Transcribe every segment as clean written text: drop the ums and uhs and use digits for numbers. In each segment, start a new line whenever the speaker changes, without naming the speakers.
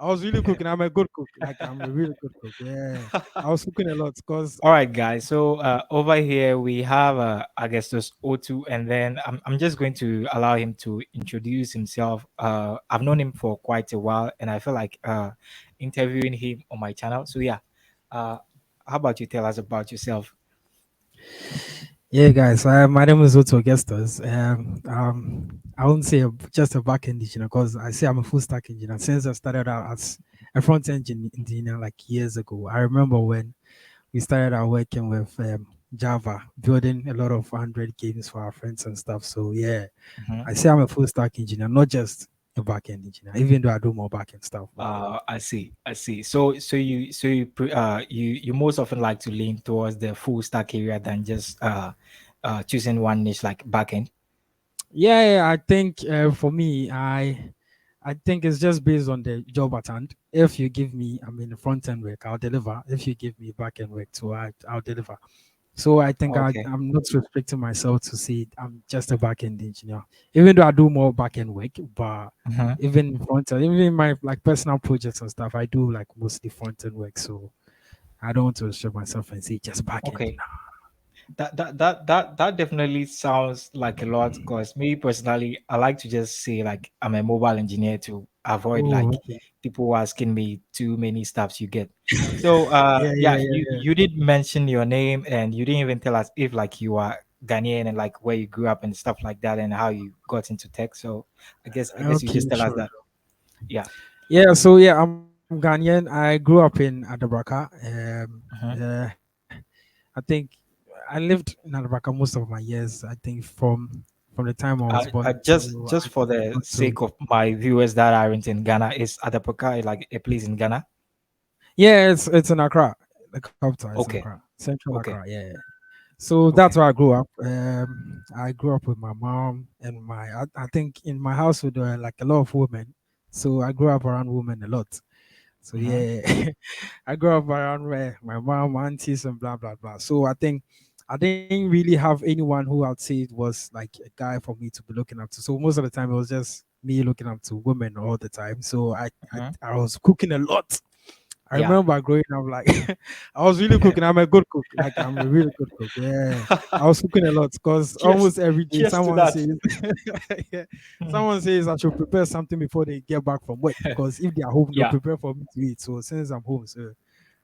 I was really cooking. I'm a good cook. Like I'm a really good cook. Yeah, I was cooking a lot because
All right, guys. So over here we have Augustus Otu, and then I'm just going to allow him to introduce himself. I've known him for quite a while, and I feel like interviewing him on my channel. So yeah, uh, how about you tell us about yourself?
yeah, guys. My name is Otto Augustus. I won't say just a back end engineer because I say I'm a full stack engineer. Since I started out as a front end engineer like years ago, I remember when we started out working with Java, building a lot of Android games for our friends and stuff. So yeah,
Mhm.
I say I'm a full stack engineer, not just a back end engineer, even though I do more back end stuff. But
I see. I see. So you most often like to lean towards the full stack area than just choosing one niche like backend.
yeah, I think for me, I think it's just based on the job at hand. If you give me, I mean, front end work, I'll deliver. If you give me back end work too, I'll deliver. So I think
Okay.
I'm not restricting myself to say I'm just a back end engineer, even though I do more back end work. But
Mhm.
even front end, even in my like personal projects and stuff, I do like mostly front end work. So I don't want to restrict myself and say just back end.
Okay. That definitely sounds like a lot because me personally, I like to just say like I'm a mobile engineer to avoid
Oh,
like
okay.
people asking me too many stuffs you get. So
Yeah,
yeah,
yeah,
you
yeah,
you did mention your name and you didn't even tell us if like you are Ghanaian and like where you grew up and stuff like that and how you got into tech. So I
yeah.
guess you
Okay,
just tell us
sure.
that. Yeah.
Yeah, so yeah, I'm Ghanaian. I grew up in Adabraka.
Mhm.
I think I lived in Adabraka most of my years. I think from the time I was born
Just
till
just for
I
the
got to.
sake of my viewers that aren't in Ghana, is Adapoka like a place in Ghana?
Yeah, it's in Accra, the capital. It's in Accra,
Okay.
Central Accra.
Okay.
Yeah. So that's
Okay.
where I grew up. I grew up with my mom and I think in my household there were like a lot of women. So I grew up around women a lot. So
Mm-hmm.
yeah, I grew up around where my mom, aunties, and blah blah blah. So I think I didn't really have anyone who I'd say it was like a guy for me to be looking up to. So most of the time it was just me looking up to women all the time. So
Mm-hmm.
I was cooking a lot. I
Yeah.
remember growing up like I was really cooking. I'm a good cook. Like I'm a really good cook. Yeah. I was cooking a lot because
Cheers.
almost every day
Cheers to
someone
that.
says yeah, someone says I should prepare something before they get back from work because if they are home, they'll
Yeah.
prepare for me to eat. So since I'm home, so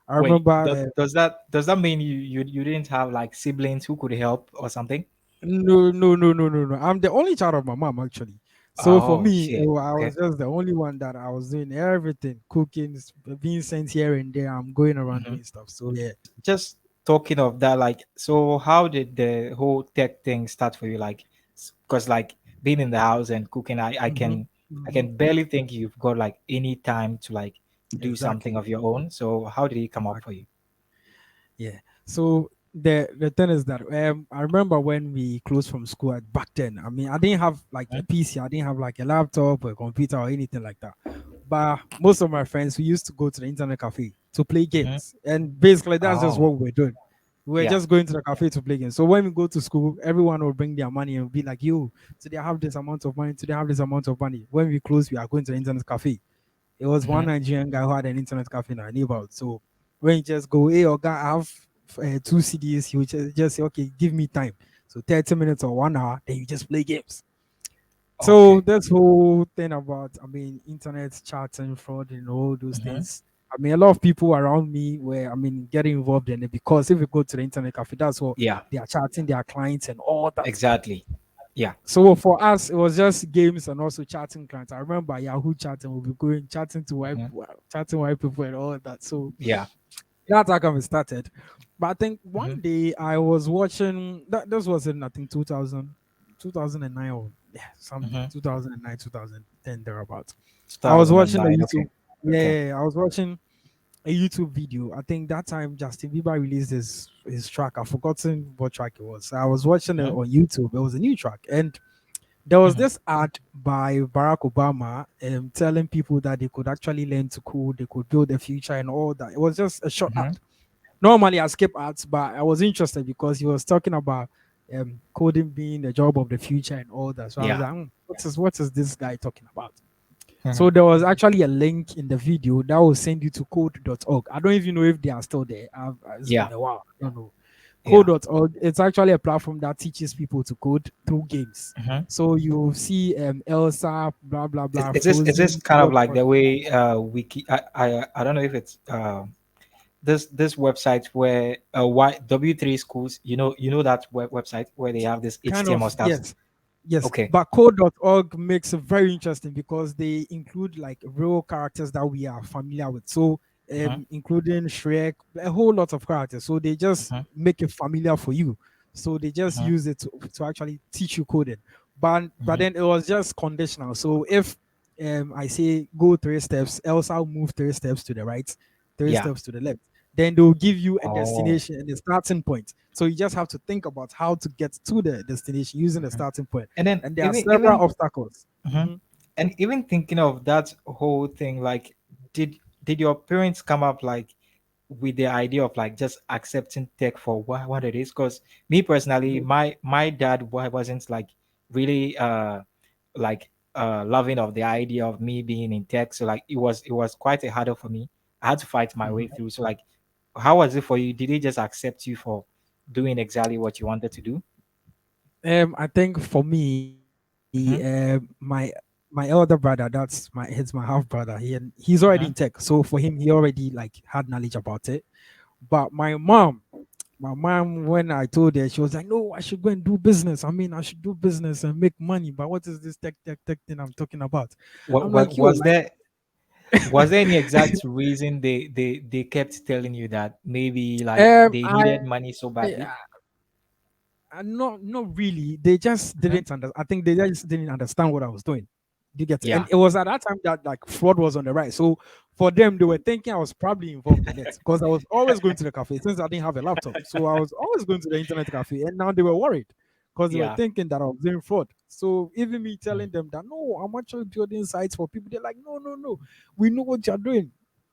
I
Wait,
remember
does that mean you didn't have like siblings who could help or something?
no. I'm the only child of my mom actually. So for
Oh
me,
shit.
I
Okay.
was just the only one that I was doing everything, cooking, being sent here and there. I'm going around
Hmm.
doing stuff. So yeah.
Just talking of that, like, so how did the whole tech thing start for you? Like, because like being in the house and cooking,
hmm
I
hmm
can barely think you've got like any time to like do something
Exactly.
of your own. So how did it come up for
Exactly.
you?
Yeah. So the thing is that I remember when we closed from school back then. I mean, I didn't have like a
Mhm.
PC. I didn't have like a laptop or a computer or anything like that. But most of my friends we used to go to the internet cafe to play
Mhm.
games, and basically that's just
Oh,
what we were doing. We were
yeah.
just going to the cafe to play games. So when we go to school, everyone will bring their money and be like, "You, today I have this amount of money. Today I have this amount of money." When we close, we are going to the internet cafe. It was one
Hmm.
Nigerian guy who had an internet cafe in our neighborhood. So when you just go, hey, Oga, I have two CDs, he would just say, okay, give me time. So 30 minutes or 1 hour, then you just play games. So
Okay.
this whole thing about, I mean, internet chatting, fraud, and all those
Hmm.
things. I mean, a lot of people around me were, I mean, getting involved in it because if you go to the internet cafe, that's what
Yeah.
they are chatting their clients and all that.
Exactly. Yeah.
So for us, it was just games and also chatting clients. I remember Yahoo chatting, we'll be going chatting to
Hmm.
white people and all that. So
Yeah.
that's how come it started. But I think
Hmm.
one day I was watching that this was in I think 2009 or yeah, something
Hmm.
2009, 2010 thereabouts. I was watching a
2009. Okay.
YouTube.
Okay.
Yeah, I was watching a YouTube video. I think that time Justin Bieber released his track. I've forgotten what track it was. I was watching it
Hmm.
on YouTube. It was a new track, and there was
Hmm.
this ad by Barack Obama telling people that they could actually learn to code, they could build a future and all that. It was just a short ad.
Hmm.
Normally, I skip ads, but I was interested because he was talking about coding being the job of the future and all that. So I was
Yeah.
like, what is this guy talking about? So there was actually a link in the video that will send you to code.org. I don't even know if they are still there. It's
Yeah.
been a while. I don't know.
Yeah.
Code.org, it's actually a platform that teaches people to code through games.
Mhm.
So you see Elsa, blah blah blah,
Is this
Frozen,
kind of
what
like the way wiki I don't know if it's this website where W3 schools, you know that website where they have this
kind
HTML
of,
stuff.
yes. Yes,
Okay.
but code.org makes it very interesting because they include like real characters that we are familiar with. So,
Mhm.
including Shrek, a whole lot of characters. So they just
Mhm.
make it familiar for you. So they just
Mhm.
use it to actually teach you coding. But
Mhm.
then it was just conditional. So if I say go 3 steps, else I'll move 3 steps to the right, three
Yeah.
steps to the left. Then they'll give you a
Oh.
destination and a starting point. So you just have to think about how to get to the destination using the
Mhm.
starting point.
And then
And there are several
even
obstacles.
mhm.
Mhm.
And even thinking of that whole thing, like, did your parents come up like with the idea of like just accepting tech for what it is? Because me personally,
No.
my dad wasn't like really like loving of the idea of me being in tech. So like it was quite a hurdle for me. I had to fight my way
Mhm.
through. So like, how was it for you? Did they just accept you for doing exactly what you wanted to do?
I think for me,
Mm-hmm.
my elder brother, he's my half brother. He's already in tech,
Mm-hmm.
so for him, he already like had knowledge about it. But my mom, when I told her, she was like, "No, I should go and do business. I mean, I should do business and make money. But what is this tech thing I'm talking about?" I'm like, "Yo,
Was
like."
there any exact reason they kept telling you that maybe like they needed money so badly?
Not really. They just
Mhm.
didn't I think they just didn't understand what I was doing. Do you get it? And
Yeah.
it was at that time that like fraud was on the rise. So for them, they were thinking I was probably involved in it because I was always going to the cafe since I didn't have a laptop. So I was always going to the internet cafe, and now they were worried because they were
Yeah.
thinking that I was doing fraud. So even me
Mm.
telling them that no, I'm actually building sites for people, they're like, no, no, no, we know what you're doing.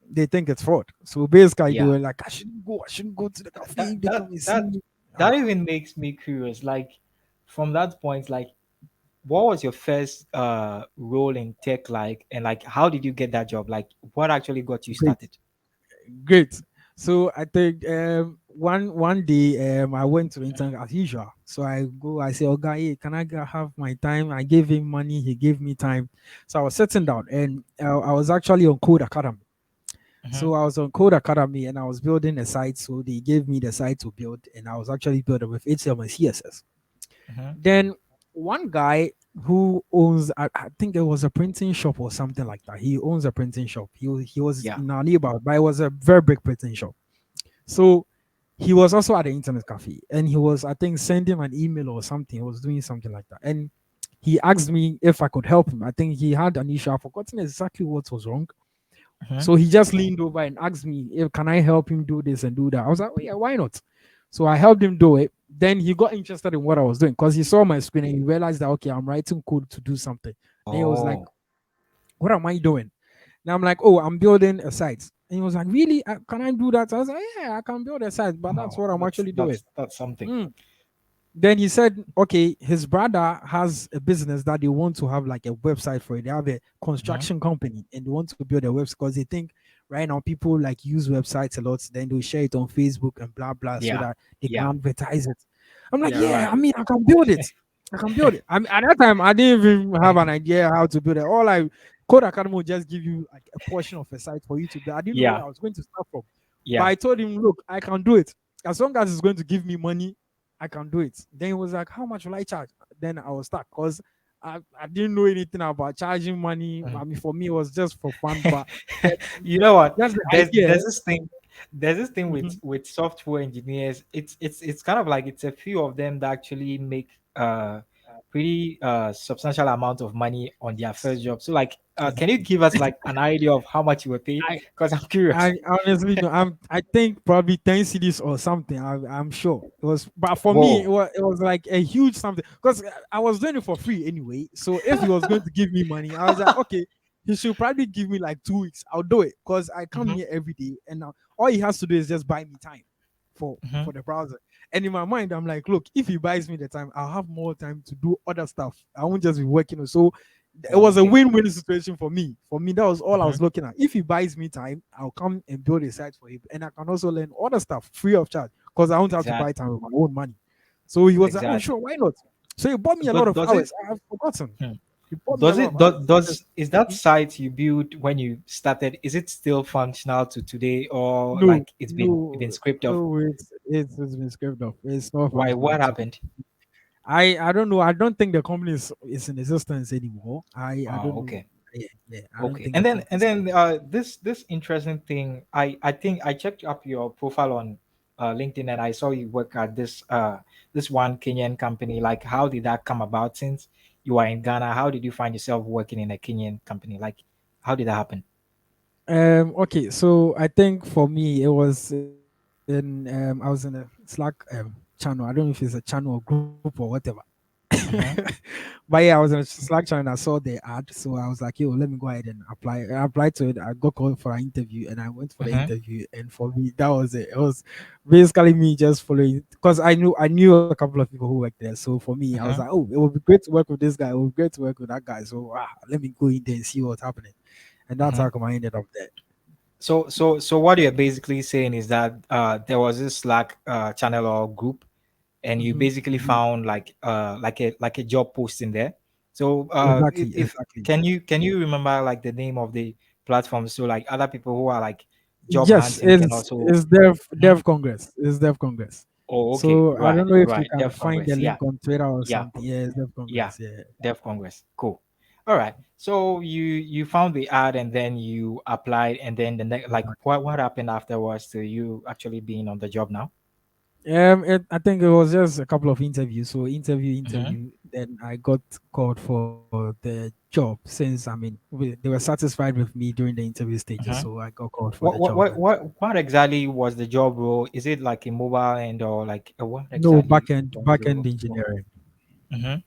They think it's fraud. So basically, they
Yeah.
were like, I shouldn't go to the cafe.
That
If they
that
come and see
that
me.
that even makes me curious. Like, from that point, like, what was your first role in tech like, and like how did you get that job? Like, what actually got you
Great.
started?
Great. So I think one day I went to the internet as usual. So I go, I say, "Oh guy, hey, can I have my time?" I gave him money, he gave me time. So I was sitting down and I was actually on Code Academy.
Mm-hmm.
So I was on Code Academy and I was building a site. So they gave me the site to build, and I was actually building with HTML and CSS.
Mm-hmm.
Then one guy who owns, I think it was a printing shop or something like that. He owns a printing shop. He was
Yeah.
in our neighborhood, but it was a very big printing shop. So he was also at the internet cafe and he was, I think, sending an email or something. He was doing something like that. And he asked me if I could help him. I think he had an issue. I've forgotten exactly what was wrong.
Mm-hmm.
So he just leaned over and asked me if can I help him do this and do that. I was like, oh yeah, why not? So I helped him do it. Then he got interested in what I was doing because he saw my screen and he realized that okay, I'm writing code to do something. Then he was like,
Oh,
what am I doing? And I'm like, oh, I'm building a site. And he was like, really? Can I do that? I was like, yeah, I can build a site, but that's
oh,
what I'm
that's
actually doing.
that's that's something.
Mm. Then he said, okay, his brother has a business that they want to have like a website for it. They have a
Mm-hmm.
construction company and they want to build a website because they think right now people like use websites a lot. Then they'll share it on Facebook and blah blah so
Yeah.
that they can
Yeah.
advertise it. I'm like,
Yeah.
yeah, I
Right.
mean, I can build it. I can build it. I mean, at that time, I didn't even have an idea how to build it. All I Code Academy will just give you like a portion of a site for you to build. I didn't know where
Yeah.
I was going to start from, but
Yeah.
I told him, look, I can do it as long as it's going to give me money. I can do it. Then he was like, how much will I charge? Then I was stuck because I didn't know anything about charging money.
Mhm.
I mean, for me, it was just for fun, but uh,
You know what?
that's the
There's
idea.
there's this thing there's this thing with
Mhm.
software engineers. It's kind of like it's a few of them that actually make pretty substantial amount of money on their first job. So like, can you
Exactly.
give us like an idea of how much you were paid?
I
Because I'm curious.
I honestly no. I think probably 10 CDs or something. I'm sure it was, but for me
Whoa.
it was like a huge something because I was doing it for free anyway. So if he was going to give me money, I was like, okay, he should probably give me like 2 weeks. I'll do it because I come
Hmm.
here every day, and now all he has to do is just buy me time
Hmm.
for the browser. And in my mind, I'm like, look, if he buys me the time, I'll have more time to do other stuff. I won't just be working. So It
Oh,
was a
okay.
win-win situation for me. For me, that was all I
Mm-hmm.
was looking at. If he buys me time, I'll come and build a site for him, and I can also learn other stuff free of charge because I won't have to buy
Exactly.
time with my own money. So he was like, "Oh,
Exactly.
sure, why not?" So he bought me a lot
Does,
of
does it
hours. I've forgotten.
hmm.
He bought me a
does
lot of
it does,
hours.
does is that site you built when you started, is it still functional to today, or
No,
like it's been
no,
scraped off?
no. It's been scraped off. It's not
Why?
functional
What
today.
happened?
I don't know. I don't think the company is in existence anymore. I
Oh,
don't know.
okay.
Yeah, yeah. I don't
Okay.
think
And
the
then
company
and
is.
then this interesting thing, I think I checked up your profile on LinkedIn, and I saw you work at this one Kenyan company. Like, how did that come about? Since you are in Ghana, how did you find yourself working in a Kenyan company? Like, how did that happen?
Okay, so I think for me it was in I was in a Slack channel. I don't know if it's a channel or group or whatever.
Mm-hmm.
But yeah, I was in a Slack channel and I saw the ad, so I was like, "Yo, let me go ahead and apply." I applied to it. I got called for an interview, and I went for the
Mm-hmm.
interview. And for me, that was it. It was basically me just following because I knew a couple of people who worked there. So for me, I was like,
Mm-hmm.
"Oh, it would be great to work with this guy. It would be great to work with that guy." So let me go in there and see what's happening. And that's
Mm-hmm.
how come I ended up there.
So what you're basically saying is that there was this Slack channel or group, and you
Hmm.
basically found like a job posting there. So
Exactly,
if
exactly.
can you remember like the name of the platform, so like other people who are like job
Yes,
hunting can also.
it's Dev
Mhm.
Congress. It's Dev Congress.
Oh, okay,
So I
right,
don't know if you
right,
can
Dev
find the
Congress, yeah,
link on Twitter or
yeah,
something. Yeah, it's Dev
yeah,
Congress. Yeah.
Dev Congress, cool. All right, so you found the ad and then you applied, and then the next, like, what happened afterwards to you actually being on the job now?
I think it was just a couple of interviews. So
Mm-hmm.
interview. Then I got called for the job since they were satisfied with me during the interview stages.
Mm-hmm.
So I got called for the
What what
job.
what
And
what what exactly was the job role? Is it like a mobile end, or like what
no
exactly
backend
was the
backend
role?
engineering.
Mm-hmm.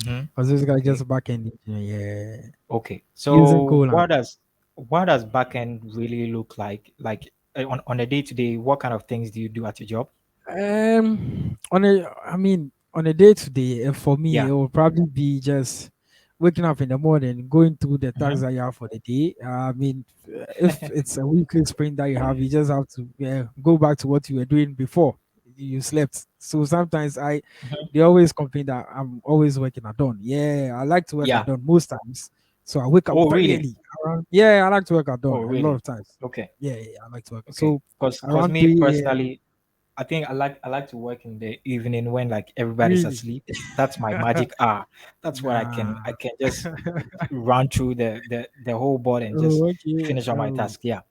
Mm-hmm.
I was basically
Okay.
just a backend engineer. Yeah,
Okay.
using
So
Golang.
what does backend really look like? Like on a day to day, what kind of things do you do at your job?
On a day to day, for me,
Yeah.
it will probably be just waking up in the morning, going through the tasks
Mm-hmm.
that you have for the day. If it's a weekly sprint that you have, you just have to go back to what you were doing before you slept. So sometimes
Mm-hmm.
they always complain that I'm always working at dawn. Yeah, I like to work at
Yeah.
dawn most times. So I wake up
Oh,
very
really?
early. Yeah, I like to work at
Oh,
dawn a lot
really?
of times.
Okay.
Yeah, yeah, I like to work.
Okay.
So
Cause
around
me
3 a.m.
personally, I think I like to work in the evening when like everybody's
Really?
asleep. That's my magic hour. That's what I can
Nah.
I can just run through the whole board and just
Oh, okay.
finish all my tasks. Yeah.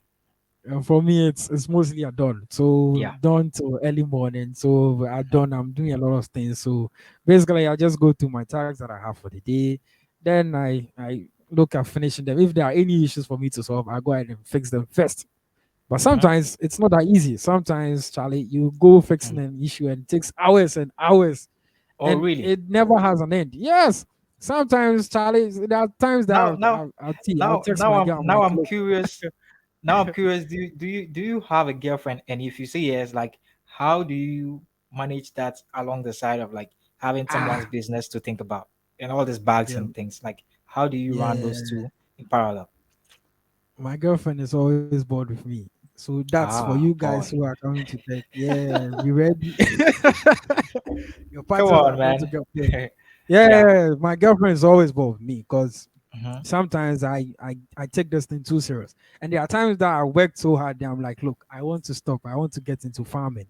For me, it's mostly at dawn. So
Yeah.
dawn to early morning. So at dawn, I'm doing a lot of things. So basically, I just go through my tasks that I have for the day. Then I look at finishing them. If there are any issues for me to solve, I go ahead and fix them first. But
Mm-hmm.
sometimes it's not that easy. Sometimes, Charlie, you go fixing
Mm.
an issue and it takes hours and hours,
Oh,
and
really?
it never has an end. Yes. Sometimes, Charlie, there are times that
Now, now,
I'll
now,
text
now
my
I'm
girl. I'm
now
like,
I'm
look.
curious. Now I'm curious. Do you have a girlfriend? And if you say yes, like, how do you manage that along the side of like having someone's
Ah,
business to think about and all these bags
yeah,
and things? Like, how do you run those
yeah.
two in parallel?
My girlfriend is always bored with me. So that's for you
Ah,
guys
boy,
who are coming to take. Yeah, be ready. Your
come
partners
on,
are going to
man.
get bored.
Yeah.
Yeah, my girlfriend is always bored with me because
Mm-hmm.
sometimes I take this thing too serious. And there are times that I worked so hard that I'm like, look, I want to stop. I want to get into farming.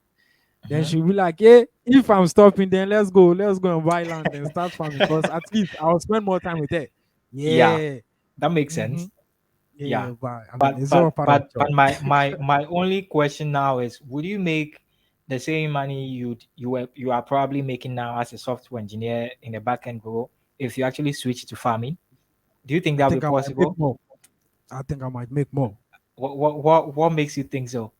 Then
Mm-hmm.
she'll be like, yeah, if I'm stopping, then let's go and buy land and start farming because at least I'll spend more time with her.
Yeah,
Yeah.
that makes
Mm-hmm.
sense. Yeah.
Yeah, but
But
it's all
but
part of the
but
job.
but my only question now is, would you make the same money you are probably making now as a software engineer in a backend role if you actually switch to farming? Do you think
I
that'll be
think I might make
possible?
more. I think I might make more.
What makes you think so?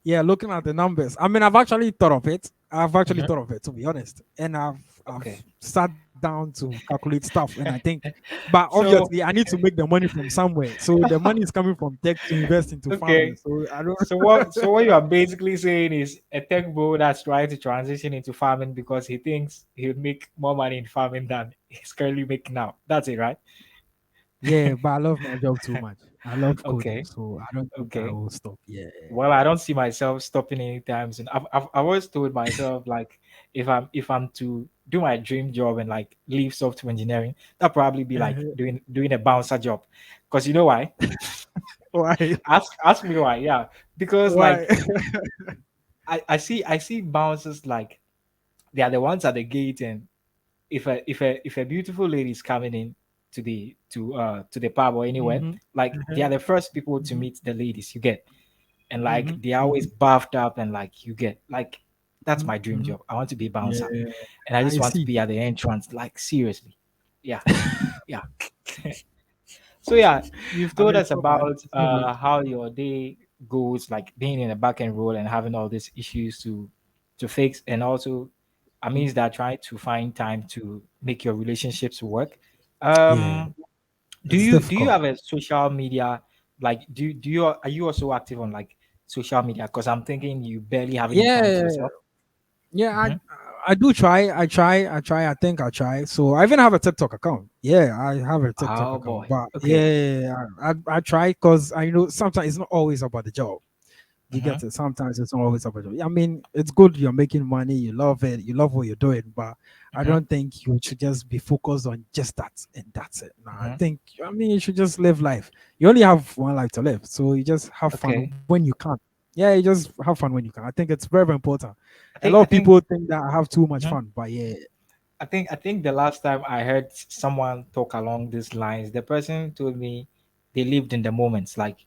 Yeah, looking at the numbers. I've actually thought of it. I've actually
Hmm.
thought of it to be honest, and I've
Okay.
sat down down to calculate stuff. And I think, but
So
obviously, I need to make the money from somewhere. So the money is coming from tech to invest into farming.
okay.
So I don't.
So what you are basically saying is a tech bro that's trying to transition into farming because he thinks he'll make more money in farming than he's currently making now. That's it, right?
Yeah, but I love my job too much. I love coding,
Okay.
so I don't think I
Okay.
will stop. Yeah.
Well, I don't see myself stopping anytime soon. I've always told myself like if I'm to do my dream job and like leave software engineering, that'll probably be like
Uh-huh.
doing a bouncer job. Because you know why?
Why?
Ask me why. Yeah, because
Why?
like I see bouncers like they are the ones at the gate, and if a beautiful lady is coming in to the pub or anywhere,
Mm-hmm.
like they
Uh-huh.
are the first people to
Mm-hmm.
meet the ladies. You get, and like
Mm-hmm.
they're always
Mm-hmm.
buffed up, and like you get like that's
Mm-hmm.
my dream
Mm-hmm.
job. I want to be a bouncer,
Yeah,
and I
I
just want to
see.
be at the entrance. Like seriously, yeah, yeah. So yeah, you've
I
told
mean,
us
it's not bad.
about
It's not bad.
how your day goes, like being in a backend role and having all these issues to fix, and also
Mhm.
amidst that trying to find time to make your relationships work.
Yeah,
Um, do
it's
you do you
difficult.
have a social media, like do you are you also active on like social media? Because I'm thinking you barely have any time to
Yeah,
yourself.
yeah.
Mm-hmm.
I do try. I think I try. So I even have a TikTok account. Yeah, I have a TikTok
Oh
account.
boy.
But yeah,
Okay.
yeah, yeah, I try because I know sometimes it's not always about the job. You
Mm-hmm.
get it. Sometimes it's not always about it. I mean, it's good you're making money, you love it, you love what you're doing, but I
Mm-hmm.
don't think you should just be focused on just that and that's it. No, I
Mm-hmm.
think I mean you should just live life. You only have one life to live, so you just have fun
Okay.
when you can. Yeah, you just have fun when you can. I think it's very, very important.
I
A lot
think
of
I think.
people think that I have too much
Mhm.
fun, but yeah,
I think the last time I heard someone talk along these lines, the person told me they lived in the moments, like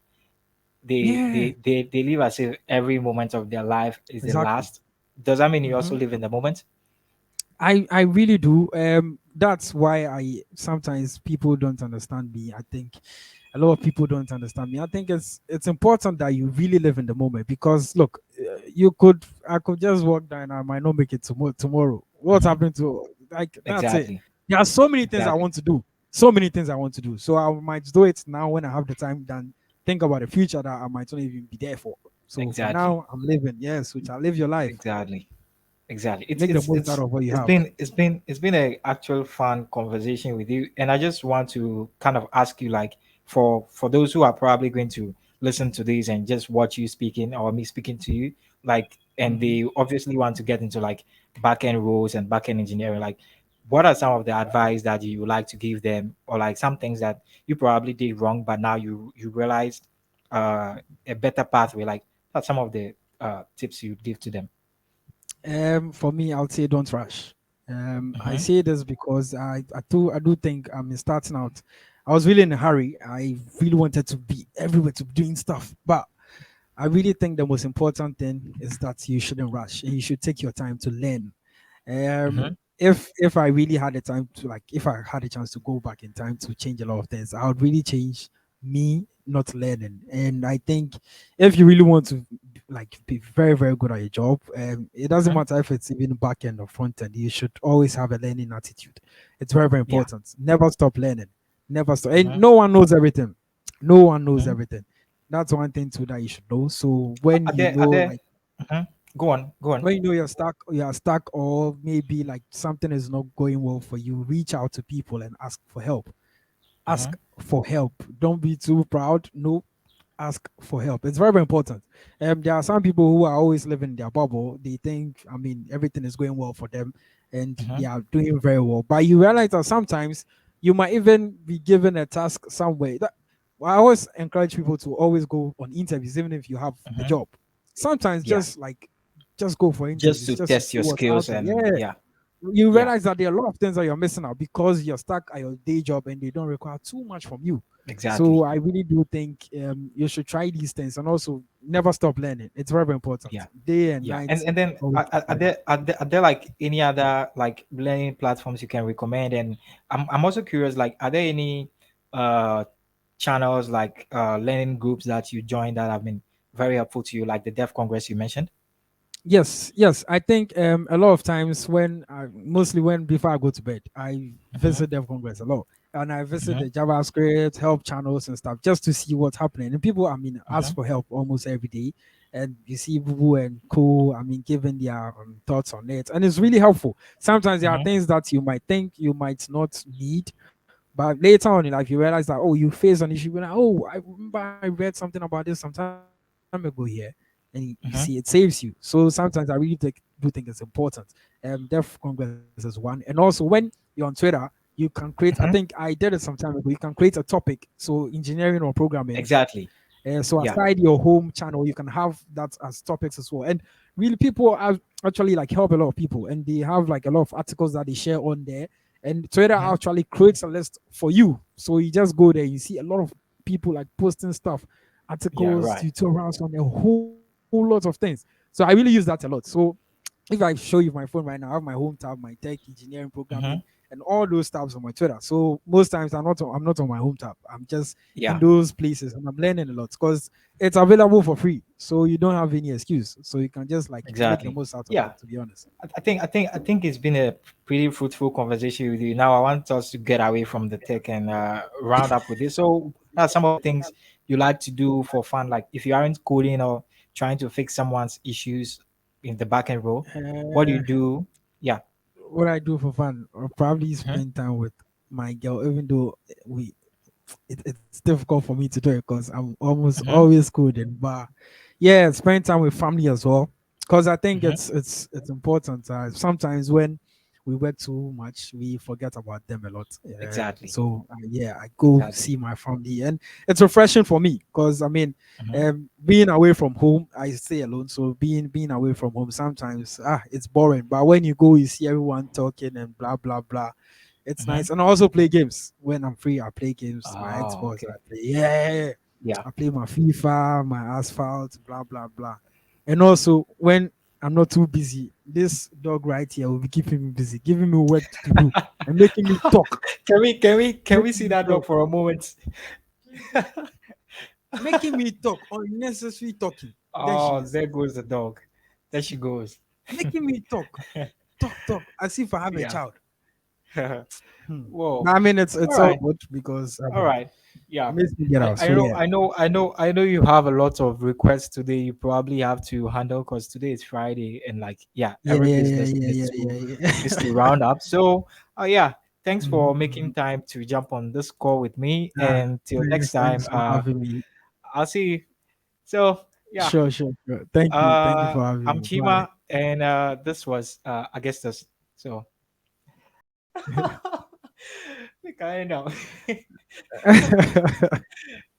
they
yeah,
they they, they live as if every moment of their life is the
exactly.
last. Does that mean you
Mm-hmm.
also live in the moment?
I really do. That's why I sometimes people don't understand me. I think a lot of people don't understand me. I think it's important that you really live in the moment because look, you could I could just walk down and I might not make it tomorrow. What's
Hmm.
happening to like that's it.
Exactly,
There are so many things I
exactly,
want to do. So many things I want to do. So I might do it now when I have the time than think about the future that I might not even be there for. So for
exactly,
now, I'm living. Yes, which I live your life.
exactly. Exactly. It's
Make the
it's
most out
it's
of what you
it's
have.
been it's been it's been a actual fun conversation with you, and I just want to kind of ask you, like, for those who are probably going to listen to this and just watch you speaking or me speaking to you, like, and
Mhm.
they obviously want to get into like back end roles and back end engineering, like, what are some of the advice that you would like to give them, or like some things that you probably did wrong, but now you realized uh a better pathway, like that's some of the tips you'd give to them.
For me, I would say don't rush. I
Mm-hmm.
say this because I do think I'm starting out. I was really in a hurry. I really wanted to be everywhere to be doing stuff, but I really think the most important thing is that you shouldn't rush and you should take your time to learn.
Mm-hmm.
If I really had the time to like if I had a chance to go back in time to change a lot of things, I would really change me not learning. And I think if you really want to like be very, very good at your job, it doesn't
Mm-hmm.
matter if it's even back end or front end, you should always have a learning attitude. It's very, very
Yeah.
important. Never stop learning. Never stop. And
Mm-hmm.
no one knows everything. No one knows
Mm-hmm.
everything. That's one thing too that you should know. So when
Are
you
there?
know
Are there?
like
Mhm. Go on. Go on.
when you know you're stuck or maybe like something is not going well for you, reach out to people and ask for help.
Mm-hmm.
Ask for help. Don't be too proud. No, ask for help. It's very, very important. There are some people who are always living in their bubble. They think, I mean, everything is going well for them and
Mm-hmm.
they are doing very well. But you realize that sometimes you might even be given a task somewhere. Well, I always encourage people to always go on interviews, even if you have the
Mm-hmm.
job. Sometimes
Yeah.
just go for
Just
interviews
to
just to
test
see
your
what's out
skills,
there.
and
Yeah,
yeah,
you
yeah,
realize that there are a lot of things that you're missing out because you're stuck at your day job and they don't require too much from you. So
exactly.
I really do think you should try these things and also never stop learning. It's very, very important.
Yeah,
Day and
yeah.
night,
And then
always
are,
keep learning.
are there like any other like learning platforms you can recommend? And I'm also curious, like, are there any uh channels, like learning groups that you joined that have been very helpful to you, like the Deaf Congress you mentioned?
Yes. I think a lot of times when mostly when before I go to bed, I
Mm-hmm.
visit Dev Congress a lot. And I visit
Mm-hmm.
the JavaScript help channels and stuff just to see what's happening. And people, I mean,
Mm-hmm.
ask for help almost every day. And you see Boo and Co, I mean, giving their thoughts on it. And it's really helpful. Sometimes there are
Mm-hmm.
things that you might think you might not need, but later on in life, you realize that, oh, you face an issue. You're like, oh, I remember I read something about this some time ago here. And you see, it saves you. So sometimes I really do think it's important. Deaf Congress is one. And also, when you're on Twitter, you can create, I think
Mm-hmm.
I did it some time ago, you can create a topic. So, engineering or programming.
Exactly.
So
Yeah.
aside your home channel, you can have that as topics as well. And really, people are actually like help a lot of people, and they have like a lot of articles that they share on there. And Twitter
Mm-hmm.
actually creates a list for you, so you just go there. You see a lot of people like posting stuff,
Yeah.
articles,
Right.
tutorials on a whole lot of things. So I really use that a lot. So if I show you my phone right now, I have my home tab, my tech, engineering, programming,
Mm-hmm.
and all those tabs on my Twitter. So most times I'm not on my home tab. I'm just in
Yeah.
those places, and I'm learning a lot because it's available for free. So you don't have any excuse. So you can just like make the
Exactly.
most out of
Yeah.
it. To be honest.
I think it's been a pretty fruitful conversation with you. Now I want us to get away from the tech and round up with this. So, what are some of the things you like to do for fun? Like if you aren't coding or trying to fix someone's issues in the backend role, what do you
Uh,
do? Yeah.
what I do for fun, or probably
Hmm.
spend time with my girl, even though we it's difficult for me to do it because I'm almost
Hmm.
always coding. But yeah, spend time with family as well. Because I think
Hmm.
it's important. Sometimes when we work too much, we forget about them a lot.
Exactly.
So yeah, I go
Exactly.
see my family, and it's refreshing for me. Because I mean,
Hmm.
being away from home, I stay alone. So being away from home sometimes it's boring. But when you go, you see everyone talking and blah blah blah. It's
Hmm.
nice. And I also play games. When I'm free, I play games. My
Oh,
Xbox, I
okay.
play. Yeah.
Yeah.
I play my FIFA, my Asphalt, blah, blah, blah. And also, when I'm not too busy, this dog right here will be keeping me busy, giving me work to do, and making me talk.
Can we
Making
see
me
that
talk.
dog for a moment?
Making me talk. Unnecessary talking. There she
Oh,
is.
there goes the dog. There she goes.
Making me talk. Talk. As if I have a
Yeah.
child.
Whoa.
But I mean,
All
it's all
right.
good because I
All
mean,
right.
it
Yeah.
makes me get
I,
out.
I
So
know,
yeah.
I know, I know, I know you have a lot of requests today. You probably have to handle because today is Friday and like yeah,
Yeah,
every
yeah, yeah,
business
yeah,
needs
yeah,
to
yeah,
needs to
yeah.
round up. So yeah, thanks for making
Mhm.
time to jump on this call with me.
Ah,
And till next
thanks
time,
for having me.
I'll see you. So yeah,
Sure. Thank you for having
I'm
me. Bye.
Chima and this was Augustus. So I know.